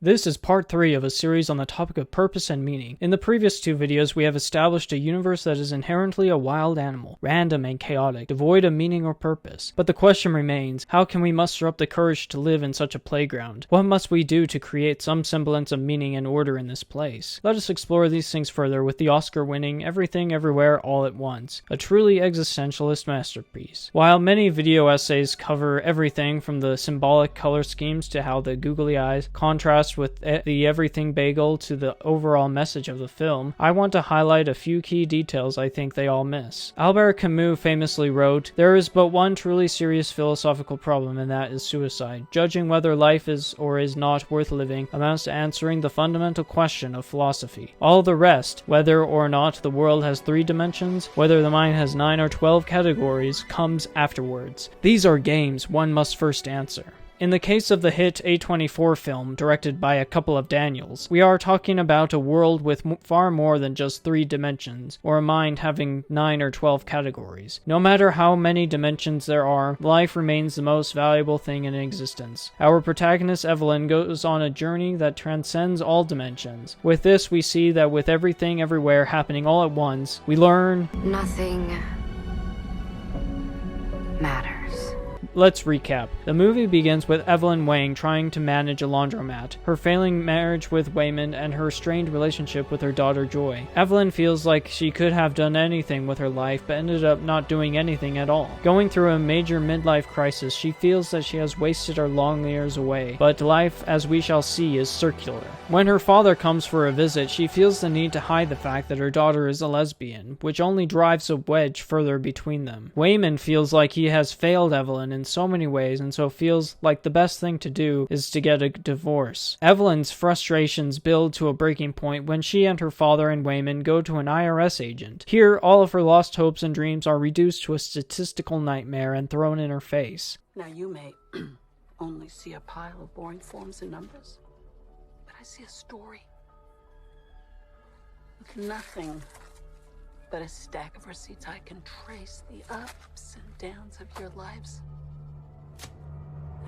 This is part 3 of a series on the topic of purpose and meaning. In the previous 2 videos, we have established a universe that is inherently a wild animal, random and chaotic, devoid of meaning or purpose. But the question remains, how can we muster up the courage to live in such a playground? What must we do to create some semblance of meaning and order in this place? Let us explore these things further with the Oscar-winning Everything Everywhere All at Once, a truly existentialist masterpiece. While many video essays cover everything from the symbolic color schemes to how the googly eyes contrast with the everything bagel to the overall message of the film, I want to highlight a few key details I think they all miss. Albert Camus famously wrote, "There is but one truly serious philosophical problem, and that is suicide. Judging whether life is or is not worth living amounts to answering the fundamental question of philosophy. All the rest, whether or not the world has 3 dimensions, whether the mind has 9 or 12 categories, comes afterwards. These are games one must first answer." In the case of the hit A24 film, directed by a couple of Daniels, we are talking about a world with far more than just 3 dimensions, or a mind having 9 or 12 categories. No matter how many dimensions there are, life remains the most valuable thing in existence. Our protagonist Evelyn goes on a journey that transcends all dimensions. With this, we see that with everything everywhere happening all at once, we learn nothing matters. Let's recap. The movie begins with Evelyn Wang trying to manage a laundromat, her failing marriage with Wayman, and her strained relationship with her daughter Joy. Evelyn feels like she could have done anything with her life, but ended up not doing anything at all. Going through a major midlife crisis, she feels that she has wasted her long years away, but life, as we shall see, is circular. When her father comes for a visit, she feels the need to hide the fact that her daughter is a lesbian, which only drives a wedge further between them. Wayman feels like he has failed Evelyn in so many ways, and so feels like the best thing to do is to get a divorce. Evelyn's frustrations build to a breaking point when she and her father and Wayman go to an IRS agent. Here, all of her lost hopes and dreams are reduced to a statistical nightmare and thrown in her face. Now you may only see a pile of boring forms and numbers, but I see a story with nothing but a stack of receipts. I can trace the ups and downs of your lives.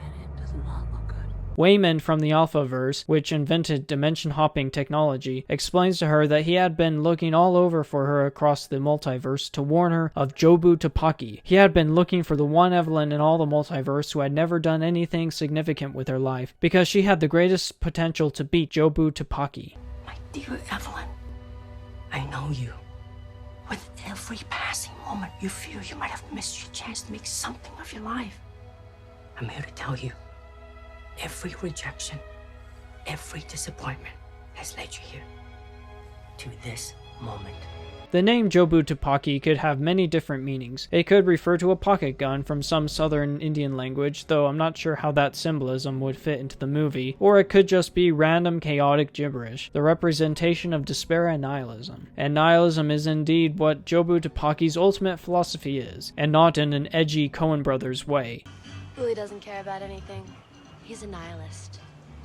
And it does not look good. Wayman from the Alphaverse, which invented dimension-hopping technology, explains to her that he had been looking all over for her across the multiverse to warn her of Jobu Tupaki. He had been looking for the one Evelyn in all the multiverse who had never done anything significant with her life, because she had the greatest potential to beat Jobu Tupaki. My dear Evelyn, I know you. With every passing moment, you feel you might have missed your chance to make something of your life. I'm here to tell you, every rejection, every disappointment has led you here, to this moment. The name Jobu Tupaki could have many different meanings. It could refer to a pocket gun from some southern Indian language, though I'm not sure how that symbolism would fit into the movie, or it could just be random chaotic gibberish, the representation of despair and nihilism. And nihilism is indeed what Jobu Tupaki's ultimate philosophy is, and not in an edgy Coen Brothers way. Willie doesn't care about anything. He's a nihilist.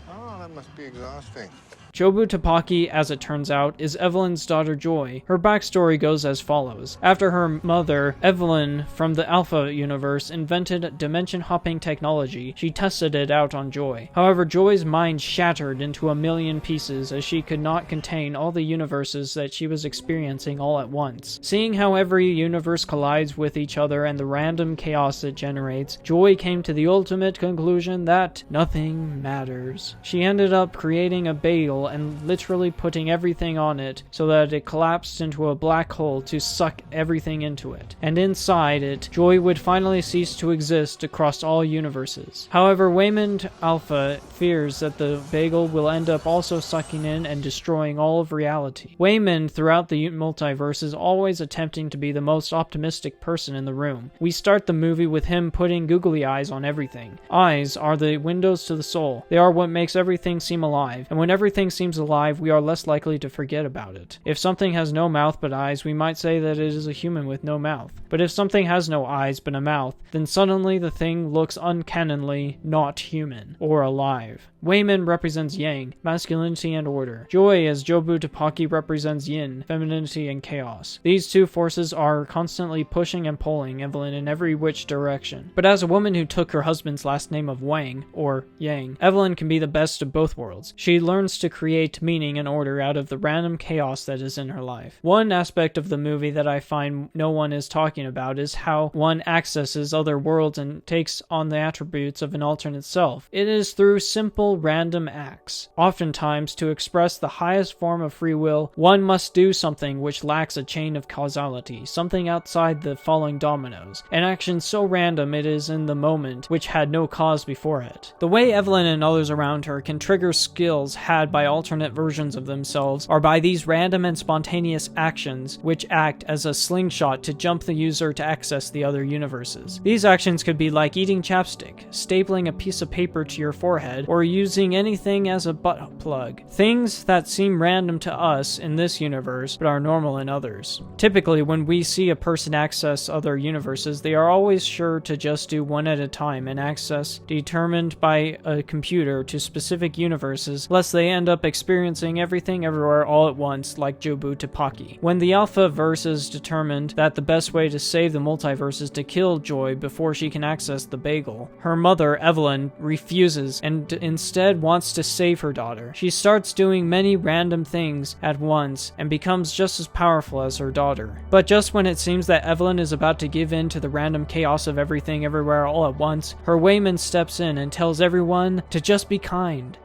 Oh, that must be exhausting. Jobu Tupaki, as it turns out, is Evelyn's daughter Joy. Her backstory goes as follows. After her mother, Evelyn, from the Alpha universe, invented dimension-hopping technology, she tested it out on Joy. However, Joy's mind shattered into a million pieces as she could not contain all the universes that she was experiencing all at once. Seeing how every universe collides with each other and the random chaos it generates, Joy came to the ultimate conclusion that nothing matters. She ended up creating a bagel and literally putting everything on it so that it collapsed into a black hole to suck everything into it. And inside it, Joy would finally cease to exist across all universes. However, Wayman Alpha fears that the bagel will end up also sucking in and destroying all of reality. Wayman, throughout the multiverse, is always attempting to be the most optimistic person in the room. We start the movie with him putting googly eyes on everything. Eyes are the windows to the soul. They are what makes everything seem alive, and when everything seems alive, we are less likely to forget about it. If something has no mouth but eyes, we might say that it is a human with no mouth. But if something has no eyes but a mouth, then suddenly the thing looks uncannily not human or alive. Weimin represents yang, masculinity and order. Joy as Jobu Tupaki represents yin, femininity and chaos. These two forces are constantly pushing and pulling Evelyn in every which direction. But as a woman who took her husband's last name of Wang, or Yang, Evelyn can be the best of both worlds. She learns to create meaning and order out of the random chaos that is in her life. One aspect of the movie that I find no one is talking about is how one accesses other worlds and takes on the attributes of an alternate self. It is through simple random acts. Oftentimes, to express the highest form of free will, one must do something which lacks a chain of causality, something outside the falling dominoes, an action so random it is in the moment which had no cause before it. The way Evelyn and others around her can trigger skills had by alternate versions of themselves are by these random and spontaneous actions which act as a slingshot to jump the user to access the other universes. These actions could be like eating chapstick, stapling a piece of paper to your forehead, or using anything as a butt plug. Things that seem random to us in this universe but are normal in others. Typically, when we see a person access other universes, they are always sure to just do one at a time and access determined by a computer to specific universes, lest they end up experiencing everything everywhere all at once like Jobu Tupaki. When the Alpha verse is determined that the best way to save the multiverse is to kill Joy before she can access the bagel, her mother, Evelyn, refuses and instead wants to save her daughter. She starts doing many random things at once and becomes just as powerful as her daughter. But just when it seems that Evelyn is about to give in to the random chaos of everything everywhere all at once, her Weimin steps in and tells everyone to just be kind.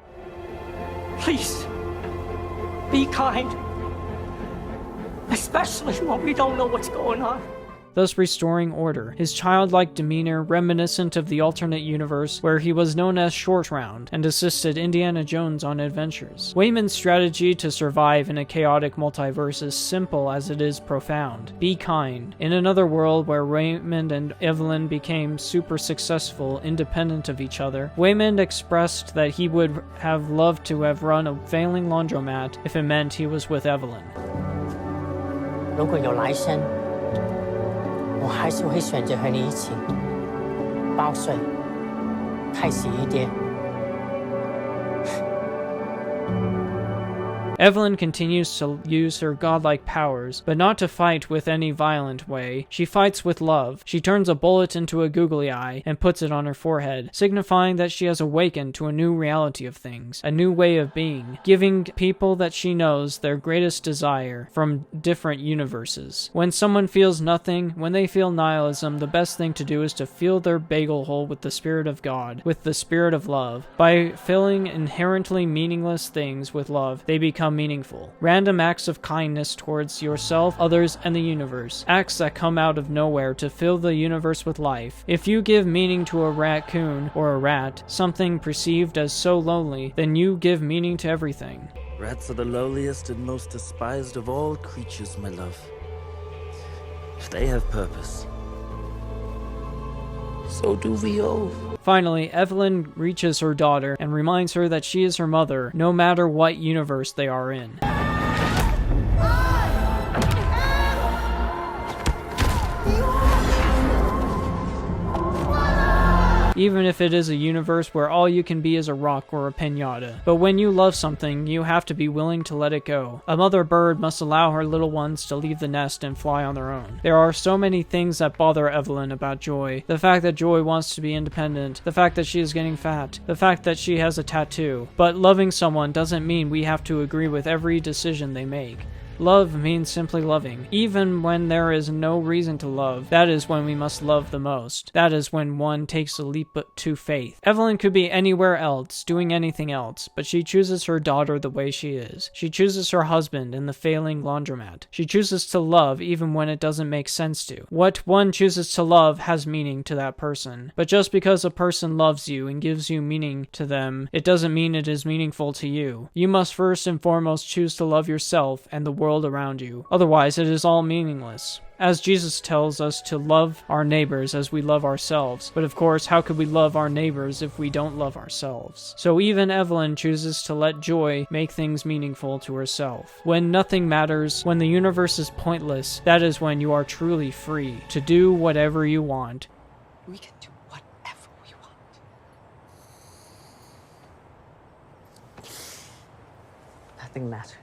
Please, be kind. Especially when we don't know what's going on. Thus restoring order. His childlike demeanor reminiscent of the alternate universe where he was known as Short Round and assisted Indiana Jones on adventures. Weimin's strategy to survive in a chaotic multiverse is simple as it is profound. Be kind. In another world where Raymond and Evelyn became super successful independent of each other, Weimin expressed that he would have loved to have run a failing laundromat if it meant he was with Evelyn. 如果有来生，我还是会选择和你一起报税，开心一点。 Evelyn continues to use her godlike powers, but not to fight with any violent way. She fights with love. She turns a bullet into a googly eye and puts it on her forehead, signifying that she has awakened to a new reality of things, a new way of being, giving people that she knows their greatest desire from different universes. When someone feels nothing, when they feel nihilism, the best thing to do is to fill their bagel hole with the spirit of God, with the spirit of love. By filling inherently meaningless things with love, they become meaningful. Random acts of kindness towards yourself, others, and the universe. Acts that come out of nowhere to fill the universe with life. If you give meaning to a raccoon or a rat, something perceived as so lonely, then you give meaning to everything. Rats are the lowliest and most despised of all creatures, my love. If they have purpose, so do we all. Finally, Evelyn reaches her daughter and reminds her that she is her mother, no matter what universe they are in. Even if it is a universe where all you can be is a rock or a piñata. But when you love something, you have to be willing to let it go. A mother bird must allow her little ones to leave the nest and fly on their own. There are so many things that bother Evelyn about Joy. The fact that Joy wants to be independent, the fact that she is getting fat, the fact that she has a tattoo. But loving someone doesn't mean we have to agree with every decision they make. Love means simply loving. Even when there is no reason to love, that is when we must love the most. That is when one takes a leap to faith. Evelyn could be anywhere else, doing anything else, but she chooses her daughter the way she is. She chooses her husband in the failing laundromat. She chooses to love even when it doesn't make sense to. What one chooses to love has meaning to that person. But just because a person loves you and gives you meaning to them, it doesn't mean it is meaningful to you. You must first and foremost choose to love yourself and the world world around you. Otherwise, it is all meaningless. As Jesus tells us to love our neighbors as we love ourselves. But of course, how could we love our neighbors if we don't love ourselves? So even Evelyn chooses to let joy make things meaningful to herself. When nothing matters, when the universe is pointless, that is when you are truly free to do whatever you want. We can do whatever we want. Nothing matters.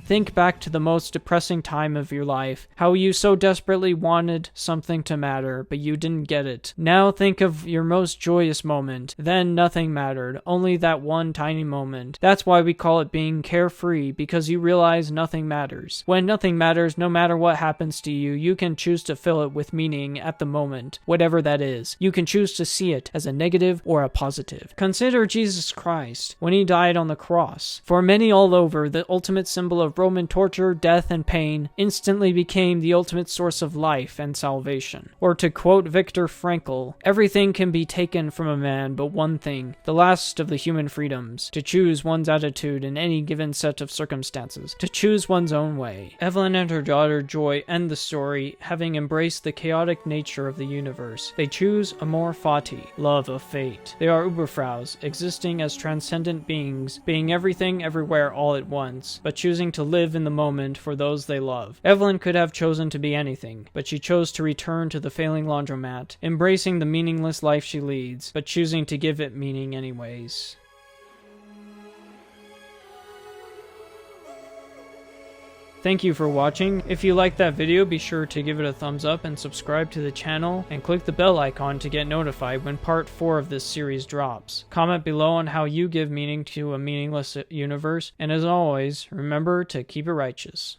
Think back to the most depressing time of your life, how you so desperately wanted something to matter, but you didn't get it. Now think of your most joyous moment. Then nothing mattered, only that one tiny moment. That's why we call it being carefree, because you realize nothing matters. When nothing matters, no matter what happens to you, you can choose to fill it with meaning at the moment, whatever that is. You can choose to see it as a negative or a positive. Consider Jesus Christ, when he died on the cross. For many all over, the ultimate symbol of Roman torture, death, and pain instantly became the ultimate source of life and salvation. Or to quote Viktor Frankl, everything can be taken from a man but one thing, the last of the human freedoms, to choose one's attitude in any given set of circumstances, to choose one's own way. Evelyn and her daughter Joy end the story having embraced the chaotic nature of the universe. They choose amor fati, love of fate. They are Uberfraus, existing as transcendent beings, being everything everywhere all at once, but choosing to live in the moment for those they love. Evelyn could have chosen to be anything, but she chose to return to the failing laundromat, embracing the meaningless life she leads, but choosing to give it meaning anyways. Thank you for watching. If you liked that video, be sure to give it a thumbs up and subscribe to the channel, and click the bell icon to get notified when part 4 of this series drops. Comment below on how you give meaning to a meaningless universe, and as always, remember to keep it righteous.